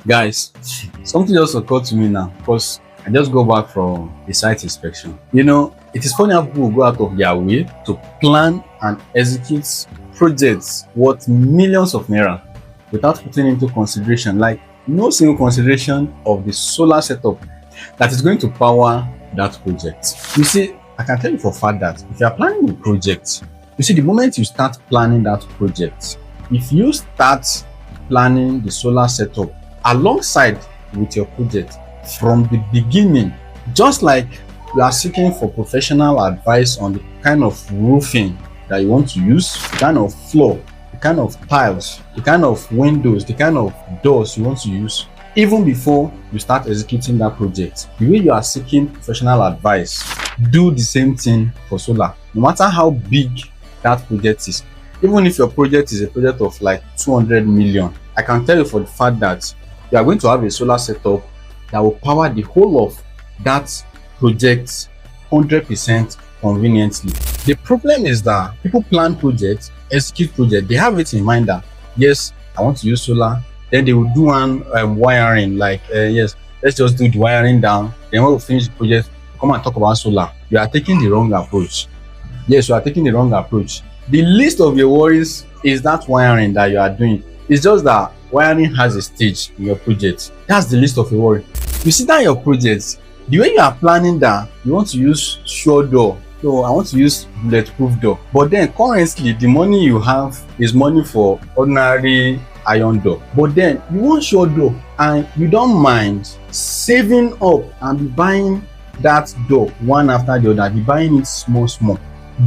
Guys, something just occurred to me now because I just go back from the site inspection. It is funny how people go out of their way to plan and execute projects worth millions of naira without putting into consideration, like no single consideration of the solar setup that is going to power that project. You see, I can tell you for a fact that if you are planning a project, you see, the moment you start planning that project, if you start planning the solar setup alongside with your project from the beginning, just like you are seeking for professional advice on the kind of roofing that you want to use, the kind of floor, the kind of tiles, the kind of windows, the kind of doors you want to use, even before you start executing that project, the way you are seeking professional advice, do the same thing for solar. No matter how big that project is, even if your project is a project of like 200 million, I can tell you for the fact that you are going to have a solar setup that will power the whole of that project 100% conveniently. The problem is that people plan projects, execute projects, they have it in mind that yes, I want to use solar, then they will do one wiring, like yes, let's just do the wiring down, then when we finish the project, come and talk about solar. You are taking the wrong approach. Yes, you are taking the wrong approach. The least of your worries is that wiring that you are doing. It's just that wiring has a stage in your project. That's the least of your worry. You see that your project, the way you are planning that you want to use sure door, so I want to use bulletproof door, but then currently the money you have is money for ordinary iron door, but then you want sure door and you don't mind saving up and be buying that door one after the other, be buying it small small.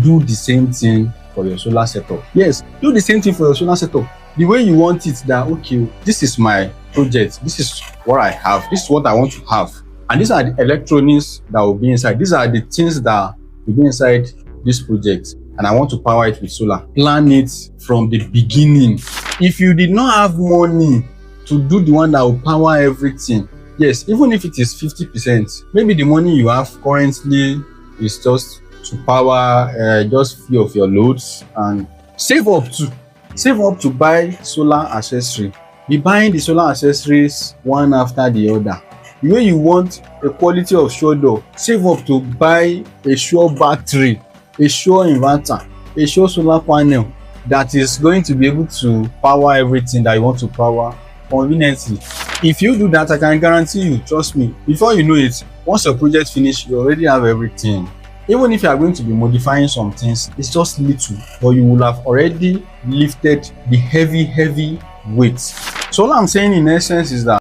Do the same thing for your solar setup. Yes, do the same thing for your solar setup. The way you want it, that okay, this is my project, this is what I have, this is what I want to have, and these are the electronics that will be inside, these are the things that will be inside this project, and I want to power it with solar. Plan it from the beginning. If you did not have money to do the one that will power everything, yes, even if it is 50%, maybe the money you have currently is just to power just few of your loads, and save up to buy solar accessory. Be buying the solar accessories one after the other. The way you want a quality of sure door, save up to buy a sure battery, a sure inverter, a sure solar panel that is going to be able to power everything that you want to power conveniently. If you do that, I can guarantee you, trust me, before you know it, once your project finish, you already have everything. Even if you are going to be modifying some things, it's just little, but you will have already lifted the heavy weight. So all I'm saying in essence is that